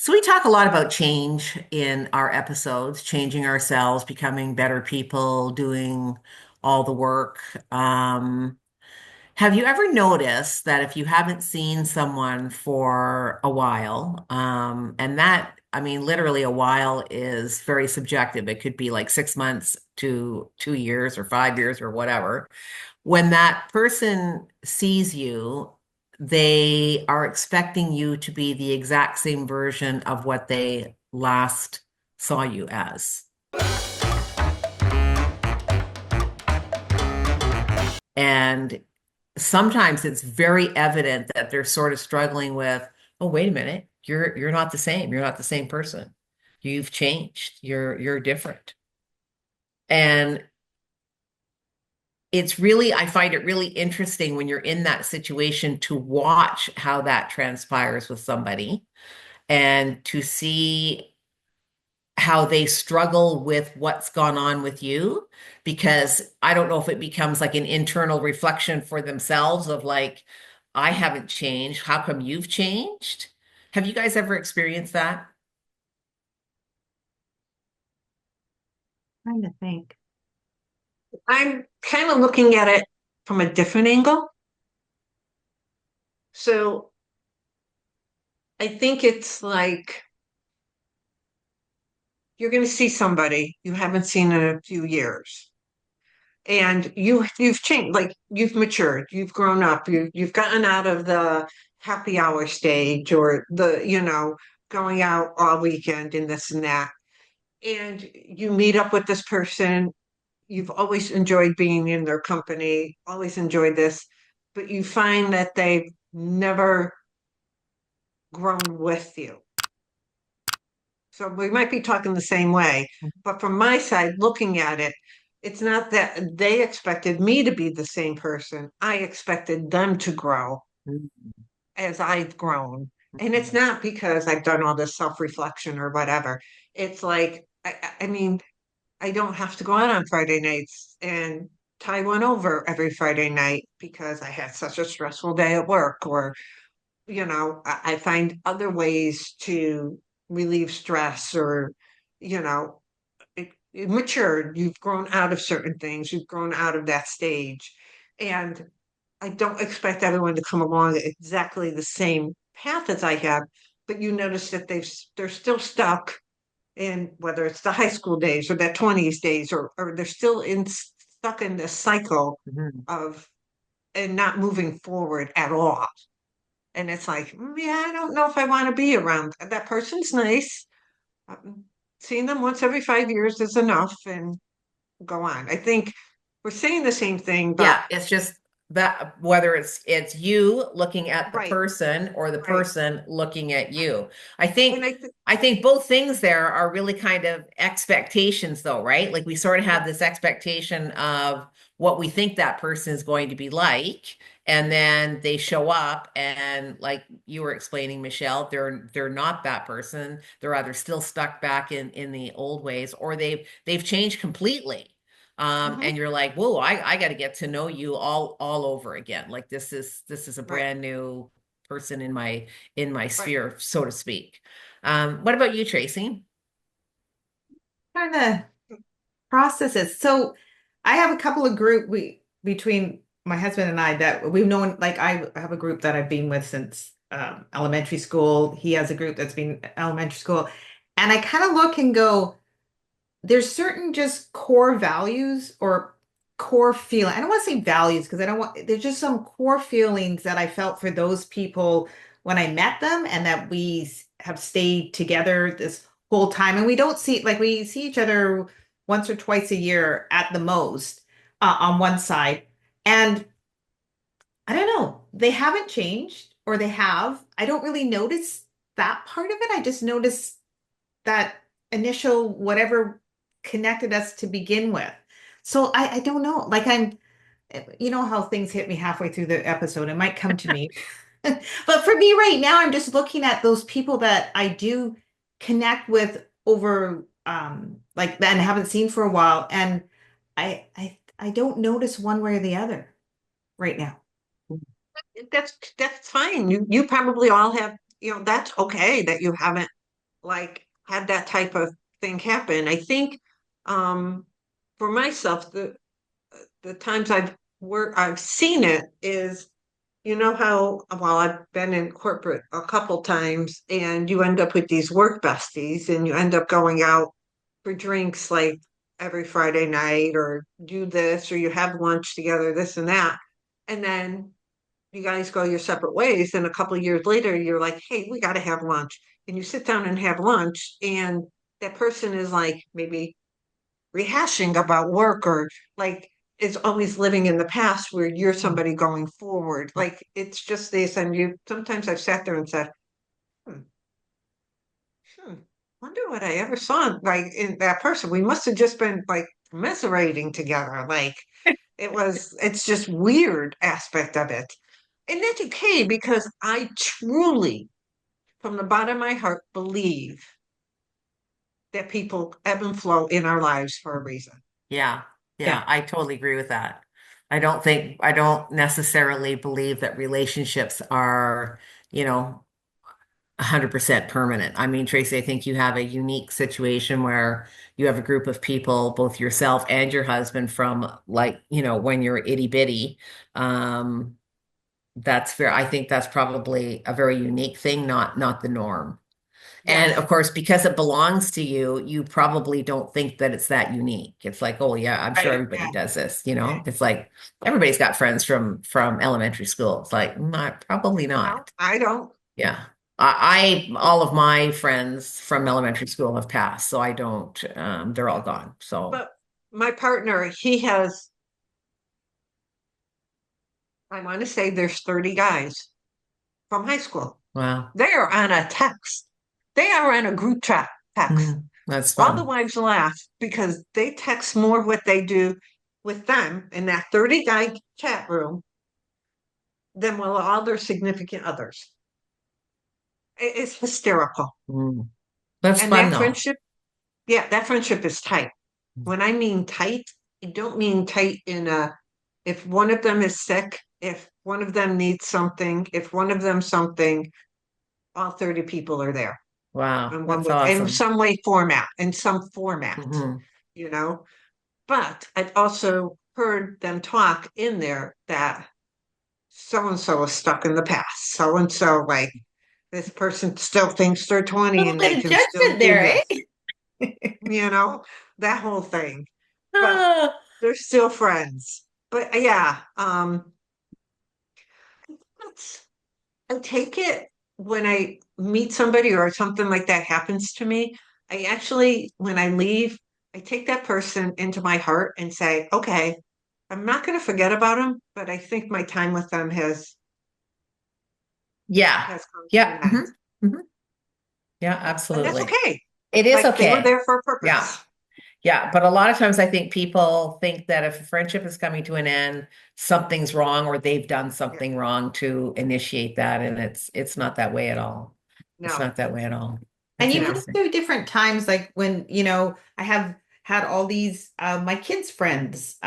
So we talk a lot about change in our episodes, changing ourselves, becoming better people, doing all the work. Um, have you ever noticed that if you haven't seen someone for a while, and that, I mean, literally a while is very subjective. It could be like 6 months to 2 years or 5 years or whatever. When that person sees you, they are expecting you to be the exact same version of what they last saw you as. And sometimes it's very evident that they're sort of struggling with, oh, wait a minute, you're not the same. You're not the same person. You've changed. You're different. And it's really, I find it really interesting when you're in that situation to watch how that transpires with somebody and to see how they struggle with what's gone on with you. Because I don't know if it becomes like an internal reflection for themselves of like, I haven't changed. How come you've changed? Have you guys ever experienced that? Trying to think. I'm kind of looking at it from a different angle. So I think it's like you're going to see somebody you haven't seen in a few years, and you've changed, like you've matured, you've grown up, you've gotten out of the happy hour stage or the going out all weekend and this and that, and you meet up with this person. You've always enjoyed being in their company, always enjoyed this, but you find that they've never grown with you. So we might be talking the same way, but from my side, looking at it, it's not that they expected me to be the same person. I expected them to grow as I've grown. And it's not because I've done all this self-reflection or whatever. It's like, I mean, I don't have to go out on Friday nights and tie one over every Friday night because I had such a stressful day at work, or, I find other ways to relieve stress, or, you know, it matured. You've grown out of certain things, you've grown out of that stage. And I don't expect everyone to come along exactly the same path as I have, but you notice that they're still stuck in, whether it's the high school days or their 20s days, or they're still stuck in this cycle Mhm. of and not moving forward at all. And it's like, yeah, I don't know if I want to be around that person's nice. Um, Seeing them once every 5 years is enough, and go on. I think we're saying the same thing, but Yeah, it's just that whether it's you looking at the right, person or the right. person looking at you. I And think I think, I think both things there are really kind of expectations though, right? Like we sort of have right, this expectation of what we think that person is going to be like, and then they show up and like you were explaining, Michelle, they're not that person. They're either still stuck back in the old ways or they've changed completely. mhm, And you're like, whoa, I got to get to know you all over again. Like this is a right, brand new person in my right. sphere, so to speak. What about you, Tracy? Trying to process it. So I have a couple of group we between my husband and I that we've known, like I have a group that I've been with since elementary school. He has a group that's been elementary school. And I kind of look and go, there's certain just core values or core feeling. I don't want to say values because I don't want, there's just some core feelings that I felt for those people when I met them and that have stayed together this whole time. And we don't see, like, we see each other once or twice a year at the most on one side. And I don't know, they haven't changed or they have. I don't really notice that part of it. I just notice that initial whatever connected us to begin with. So I don't know. Like you know how things hit me halfway through the episode. It might come to me. But for me right now, I'm just looking at those people that I do connect with over like and haven't seen for a while. And I don't notice one way or the other right now. That's fine. You probably all have, that's okay that you haven't. like had that type of thing happen. I think for myself, the times I've seen it is, you know how, well, I've been in corporate a couple times and you end up with these work besties and you end up going out for drinks like every Friday night or do this or you have lunch together, this and that. And then you guys go your separate ways. And a couple of years later, you're like, hey, we got to have lunch. And you sit down and have lunch, and that person is like maybe rehashing about work or like is always living in the past where you're Mm. somebody going forward. Like it's just this. And you sometimes I've sat there and said, hmm, hmm, wonder what I ever saw like in that person. We must have just been like commiserating together. Like it's just weird aspect of it. And that's okay because I truly, from the bottom of my heart, believe that people ebb and flow in our lives for a reason. Yeah, Yeah. yeah, I totally agree with that. I don't necessarily believe that relationships are, you know, 100% permanent. I mean, Tracy, I think you have a unique situation where you have a group of people, both yourself and your husband, from like, when you're itty bitty. Um, that's fair. I think that's probably a very unique thing, not the norm. And Yes. of course, because it belongs to you, you probably don't think that it's that unique. It's like, oh yeah, I'm sure Right. everybody does this, you know? It's like everybody's got friends from elementary school. It's like, probably No, not. I don't. Yeah. All of my friends from elementary school have passed, so I don't, they're all gone. So, But my partner, he has, I want to say there's 30 guys from high school. wow. They are on a text. They are on a group chat text. That's All the fun. wives laugh because they text more what they do with them in that 30 guy chat room than will all their significant others. It's hysterical. Mm. That's And fun that though. friendship, yeah, that friendship is tight. When I mean tight, I don't mean tight in a, if one of them is sick, if one of them needs something, if one of them something, all 30 people are there Wow, in one that's way, in awesome. some way format, in some format, Hmm. you know. But I've also heard them talk in there that so and so is stuck in the past. So and so, like this person still thinks they're A 20 little and they bit of can still judgment do there, this, eh? you know, that whole thing. But Ah, they're still friends. But yeah, I take it when I meet somebody or something like that happens to me. I actually, when I leave, I take that person into my heart and say, okay, I'm not going to forget about them, but I think my time with them yeah. has come to Yeah. an end. Yeah, And that's absolutely. okay. It is Like they were okay. there for a Yeah. purpose. Yeah, but a lot of times I think people think that if a friendship is coming to an end, something's wrong or they've done Yeah. something wrong to initiate that, and it's not that way at all. It's No, not that way at all. And That's you move interesting. through different times, like when, I have had all these my kids' friends,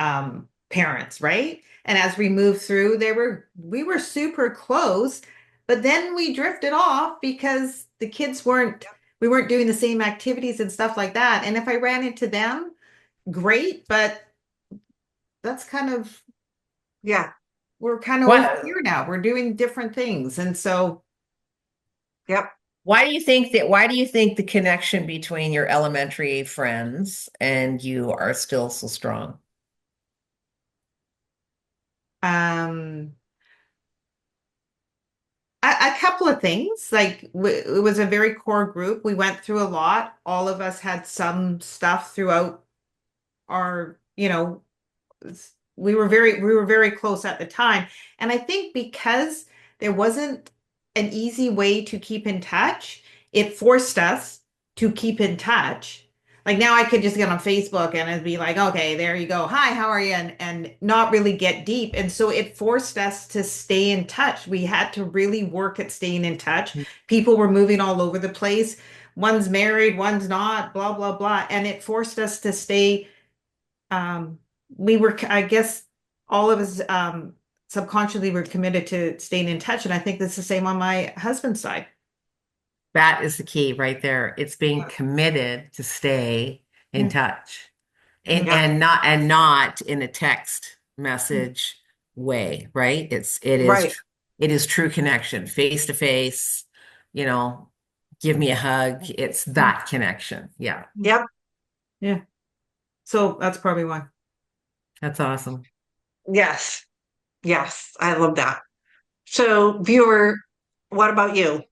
parents, right? And as we moved through, we were super close, but then we drifted off because the kids weren't, yep, we weren't doing the same activities and stuff like that. And if I ran into them, great, but that's kind of, yeah, we're kind of over What here now. We're doing different things. And so, yep. why do you think the connection between your elementary friends and you are still so strong? um, a couple of things. Like it was a very core group. We went through a lot. All of us had some stuff throughout our, we were very close at the time. And I think because there wasn't an easy way to keep in touch, it forced us to keep in touch. Like now I could just get on Facebook and it'd be like, okay, there you go. Hi, how are you? And not really get deep. And so it forced us to stay in touch. We had to really work at staying in touch. People were moving all over the place. One's married, one's not, blah, blah, blah. And it forced us to stay um, we were, I guess, all of us subconsciously were committed to staying in touch. And I think that's the same on my husband's side. That is the key right there. It's being committed to stay in Yeah. touch and, Mhm. Yeah, and not in a text message way, right? right. It is true connection, face to face, you know, give me a hug. It's that connection. Yeah, Yep. Yeah. So that's probably why. that's awesome. Yes. Yes. I love that. So, viewer, what about you?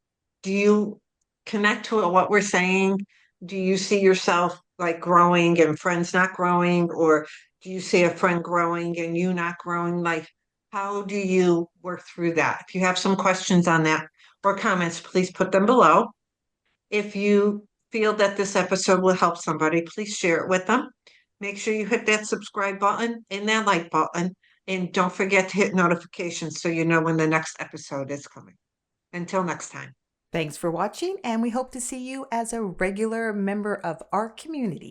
Do you connect to what we're saying? Do you see yourself like growing and friends not growing? Or do you see a friend growing and you not growing? Like, how do you work through that? If you have some questions on that or comments, please put them below. If you feel that this episode will help somebody, please share it with them. Make sure you hit that subscribe button and that like button. And don't forget to hit notifications so you know when the next episode is coming. Until next time. Thanks for watching, and we hope to see you as a regular member of our community.